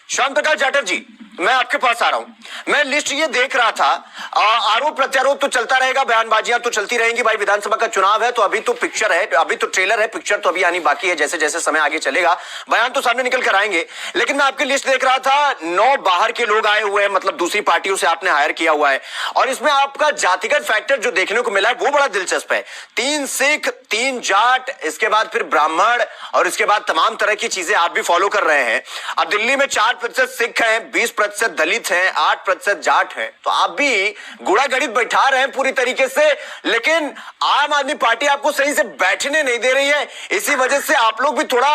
श्याम प्रकाश जाटव जी, मैं आपके पास आ रहा हूं। मैं लिस्ट ये देख रहा था, आरोप प्रत्यारोप तो चलता रहेगा, बयानबाजियां तो चलती रहेंगी। भाई विधानसभा का चुनाव है तो अभी तो पिक्चर है, अभी तो ट्रेलर है, पिक्चर तो अभी आनी बाकी है। जैसे जैसे समय आगे चलेगा बयान तो सामने निकल कर आएंगे। लेकिन मैं आपकी लिस्ट देख रहा था, 9 बाहर के लोग आए हुए हैं, मतलब दूसरी पार्टियों से आपने हायर किया हुआ है। और इसमें आपका जातिगत फैक्टर जो देखने को मिला है वो बड़ा दिलचस्प है। 3 सिख, 3 जाट, इसके बाद फिर ब्राह्मण, और इसके बाद तमाम तरह की चीजें आप भी फॉलो कर रहे हैं। अब दिल्ली में 4% सिख हैं, 20% दलित हैं, 8% जाट हैं, तो आप भी गुड़ा गणित बैठा रहे हैं पूरी तरीके से। लेकिन आम आदमी पार्टी आपको सही से बैठने नहीं दे रही है। इसी वजह से आप लोग भी थोड़ा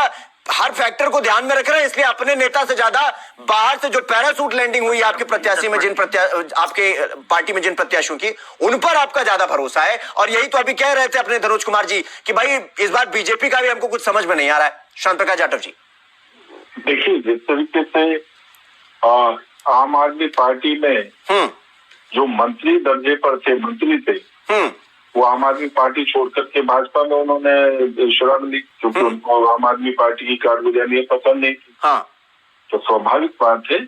हर फैक्टर को ध्यान में रख रहे हैं, इसलिए अपने नेता से ज्यादा बाहर से जो पैरासूट लैंडिंग हुई है आपके प्रत्याशी में, आपके पार्टी में जिन प्रत्याशियों की, उन पर आपका ज्यादा भरोसा है। और यही तो अभी कह रहे थे अपने धनोज कुमार जी कि भाई इस बार बीजेपी का भी हमको कुछ समझ में नहीं आ रहा है। श्याम प्रकाश जाटव जी, देखिए, जिस तरीके से आम आदमी पार्टी में जो मंत्री दर्जे पर थे, मंत्री थे, वो आम आदमी पार्टी छोड़ करके भाजपा में उन्होंने शरण ली, क्योंकि उनको आम आदमी पार्टी की कारगुजारी पसंद नहीं थी। तो स्वाभाविक बात है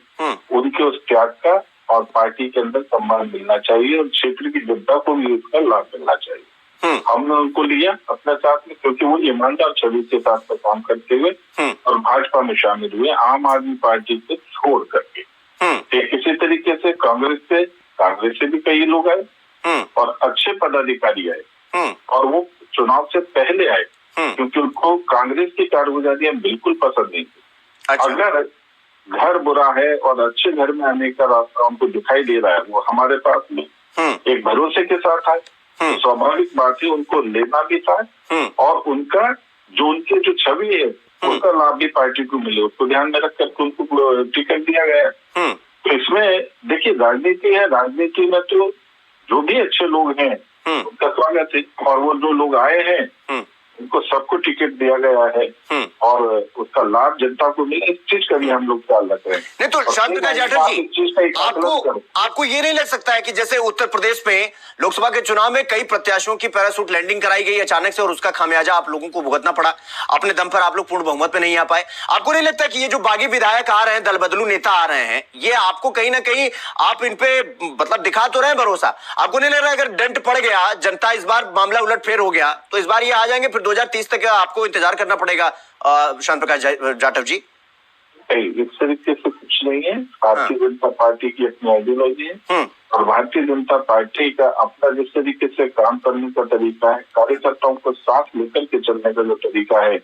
उनके उस त्याग का और पार्टी के अंदर सम्मान मिलना चाहिए और क्षेत्र की जनता को भी उसका लाभ मिलना चाहिए। हमने उनको लिया अपने साथ में, क्योंकि वो ईमानदार छवि के साथ में काम करते हुए और भाजपा में शामिल हुए, आम आदमी पार्टी को छोड़ करके। किसी तरीके से कांग्रेस से भी कई लोग आए और अच्छे पदाधिकारी आए, और वो चुनाव से पहले आए, क्योंकि उनको कांग्रेस की कारगुजारियां बिल्कुल पसंद नहीं थी। अच्छा। अगर घर बुरा है और अच्छे घर में आने का रास्ता उनको दिखाई दे रहा है, वो हमारे पास में एक भरोसे के साथ आए, तो स्वाभाविक बात है उनको लेना भी था, और उनके जो छवि है उसका लाभ भी पार्टी को मिले, उसको ध्यान में रख कर उनको टिकट दिया गया है। तो इसमें देखिए, राजनीति है, राजनीति में तो जो भी अच्छे लोग हैं उनका स्वागत है, और वो जो लोग आए हैं उनको सबको टिकट दिया गया है और उसका लाभ जनता को मिले, इस चीज का भी हम लोग ख्याल रख रहे हैं। नहीं तो श्याम प्रकाश जाटव जी, आपको ये नहीं लग सकता है कि जैसे उत्तर प्रदेश में लोकसभा के चुनाव में कई प्रत्याशियों की पैरासूट लैंडिंग कराई गई अचानक से, और उसका खामियाजा आप लोगों को भुगतना पड़ा, अपने दम पर आप लोग पूर्ण बहुमत में नहीं आ पाए। आपको नहीं लगता कि ये जो बागी विधायक आ रहे हैं, दल बदलू नेता आ रहे हैं, ये आपको कहीं ना कहीं आप इन पे मतलब दिखा तो रहे हैं भरोसा? आपको नहीं लग रहा है अगर डेंट पड़ गया, जनता इस बार मामला उलटफेर हो गया, तो इस बार ये आ जाएंगे, फिर 2030 तक आपको इंतजार करना पड़ेगा? श्याम प्रकाश जाटव जी, इस तरीके से कुछ नहीं है। भारतीय जनता पार्टी की अपनी आइडियोलॉजी है और भारतीय जनता पार्टी का अपना जिस तरीके से काम करने का तरीका है, कार्यकर्ताओं को साथ लेकर के चलने का जो तरीका है,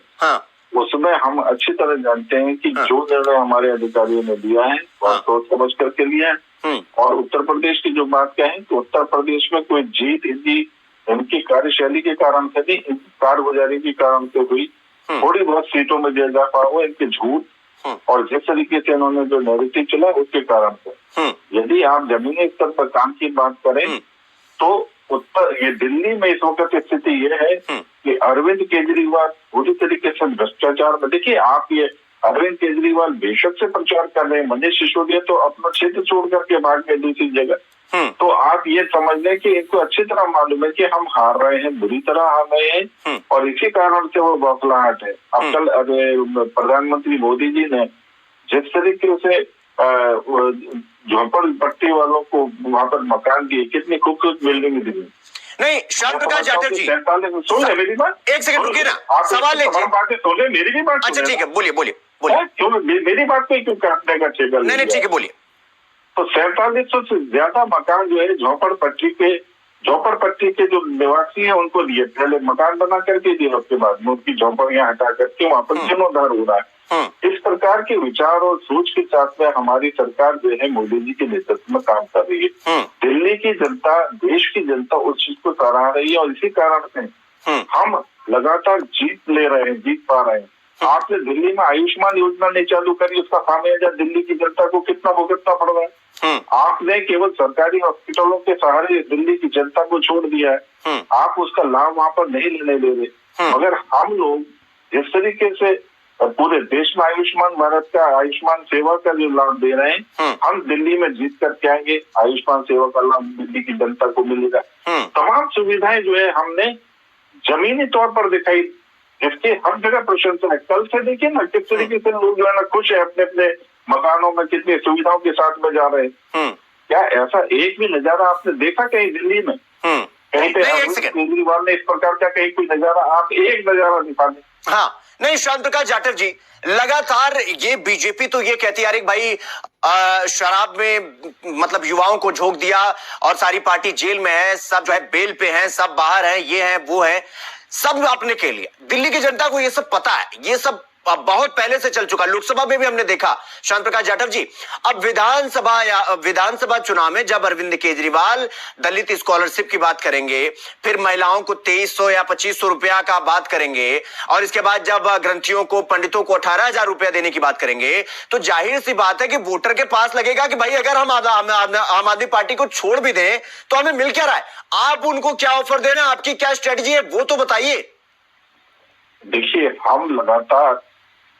उसमें हम अच्छी तरह जानते हैं कि जो निर्णय हमारे अधिकारियों ने लिया है वह सोच समझ करके लिया है। और उत्तर प्रदेश की जो बात कहें तो उत्तर प्रदेश में कोई जीत इनकी कार्यशैली के कारण से नहीं, इनकी कारगुजारी के कारण से हुई। थोड़ी बहुत सीटों में दिया जा पा हुआ इनके झूठ और जिस तरीके से इन्होंने जो नैरेटिव चला उसके कारण से। यदि आप जमीनी स्तर पर काम की बात करें तो ये दिल्ली में इस वक्त स्थिति ये है कि अरविंद केजरीवाल पूरी तरीके से भ्रष्टाचार में, देखिए आप ये अरविंद केजरीवाल बेशक से प्रचार कर रहे हैं, मनीष सिसोदिया तो अपना क्षेत्र छोड़ करके भाग गए दूसरी जगह, तो आप ये समझ लें कि इनको अच्छी तरह मालूम है कि हम हार रहे हैं, बुरी तरह हार रहे हैं, और इसी कारण से वो बौखलाहट है। अब कल प्रधानमंत्री मोदी जी ने जिस तरीके से झोपड़पट्टी वालों को वहां पर मकान दिए, कितनी खूबसूरत बिल्डिंग दी। नहीं श्याम प्रकाश जाटव जी, सुन ले मेरी बात, एक सेकंड रुकिए ना, सवाल लीजिए। बातें सुन ले, मेरी भी बात। अच्छा ठीक है, बोलिए बोलिए बोलिए। क्यों मेरी बात पे क्यों काटने का ठेका? नहीं ठीक है, बोलिए। तो 4700 से ज्यादा मकान जो है झोपड़पट्टी के जो निवासी हैं उनको दिए, पहले मकान बना करके दिए, उसके बाद उनकी झोपड़ियां हटा करके वहां पर जीर्णोद्धार हो रहा है। इस प्रकार के विचार और सोच के साथ में हमारी सरकार जो है मोदी जी के नेतृत्व में काम कर रही है। दिल्ली की जनता, देश की जनता उस चीज को सराह रही है और इसी कारण से हम लगातार जीत पा रहे हैं। आपने दिल्ली में आयुष्मान योजना नहीं चालू करी, उसका खामियाजा दिल्ली की जनता को कितना भुगतना पड़ रहा है। आपने केवल सरकारी हॉस्पिटलों के सहारे दिल्ली की जनता को छोड़ दिया है, आप उसका लाभ वहां पर नहीं लेने दे रहे। मगर हम लोग जिस तरीके से पूरे देश में आयुष्मान भारत का, आयुष्मान सेवा का जो लाभ दे रहे हैं, हम दिल्ली में जीत करके आएंगे, आयुष्मान सेवा का लाभ दिल्ली की जनता को मिलेगा। तमाम सुविधाएं जो है हमने जमीनी तौर पर दिखाई, जिसकी हर जगह प्रशंसा है। कल से देखिए ना किस तरीके से लोग जो है ना खुश है, अपने अपने मकानों में कितनी सुविधाओं के साथ में जा रहे हैं। क्या ऐसा एक भी नजारा आपने देखा कहीं दिल्ली में? कहीं पे केजरीवाल ने इस प्रकार का कहीं कोई नजारा, आप एक नजारा दिखा दें। हाँ, नहीं श्याम प्रकाश जाटव जी, लगातार ये बीजेपी तो ये कहती है भाई शराब में मतलब युवाओं को झोंक दिया और सारी पार्टी जेल में है, सब जो है बेल पे हैं, सब बाहर हैं, ये है वो है, सब अपने के लिए। दिल्ली की जनता को ये सब पता है, ये सब बहुत पहले से चल चुका। लोकसभा में भी हमने देखा श्याम प्रकाश जाटव जी। अब विधानसभा चुनाव में जब अरविंद केजरीवाल दलित स्कॉलरशिप की बात करेंगे, फिर महिलाओं को 2300 या 2500 रुपया का बात करेंगे, और इसके बाद जब ग्रंथियों को, पंडितों को 18,000 रुपया देने की बात करेंगे, तो जाहिर सी बात है कि वोटर के पास लगेगा कि भाई अगर हम आम आदमी पार्टी को छोड़ भी दें तो हमें मिल क्या रहा है। आप उनको क्या ऑफर दे रहे हैं, आपकी क्या स्ट्रेटजी है, वो तो बताइए। देखिए, हम लगातार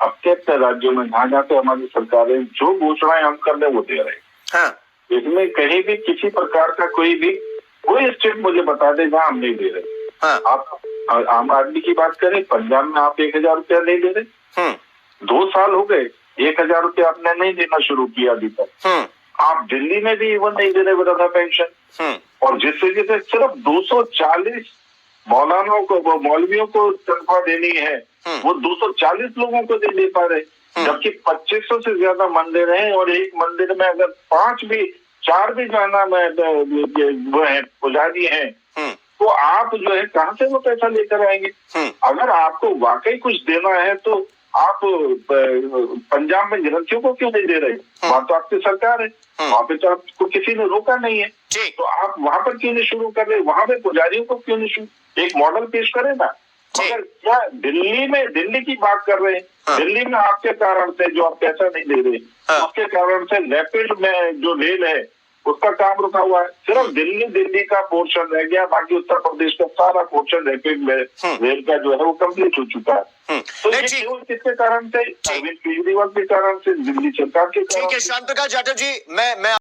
अपने अपने राज्यों में जहां जहां पे हमारी सरकारें जो घोषणाएं हम कर रहे हैं वो दे रहे हैं। हाँ। इसमें कहीं भी किसी प्रकार का कोई स्टेट मुझे बता दे जहां हम नहीं दे रहे। हाँ। आप आम आदमी की बात करें, पंजाब में आप 1,000 रुपया नहीं दे रहे। 2 साल हो गए, 1,000 रुपया आपने नहीं देना शुरू किया अभी तक। आप दिल्ली में भी इवन नहीं दे रहे वृद्धा पेंशन, और जिस तरीके से सिर्फ 240 मौलवियों को तनख्वाह देनी है, वो 240 लोगों को नहीं दे पा रहे, जबकि 2500 से ज्यादा मंदिर हैं, और एक मंदिर में अगर 4 भी जाना वो है पुजारी हैं, तो आप जो है कहां से वो पैसा लेकर आएंगे? अगर आपको वाकई कुछ देना है तो आप पंजाब में ग्रंथियों को क्यों नहीं दे रहे? वहां तो आपकी सरकार है, वहां पे तो आपको किसी ने रोका नहीं है, तो आप वहां पर क्यों नहीं शुरू कर रहे? वहां पे पुजारियों को क्यों नहीं शुरू? एक मॉडल पेश करें ना। मगर क्या दिल्ली की बात कर रहे हैं? दिल्ली में आपके कारण से जो आप पैसा नहीं दे रहे, उसके कारण से रैपिड में जो रेल है उसका काम रुका हुआ है। सिर्फ दिल्ली का पोर्शन रह गया, बाकी उत्तर प्रदेश का सारा पोर्शन रैपिड में रेल का जो है वो कंप्लीट हो चुका है। तो ये केवल किसके कारण से? अरविंद केजरीवाल के कारण से, दिल्ली सरकार के कारण। ठीक है श्याम प्रकाश जाटव जी, मैं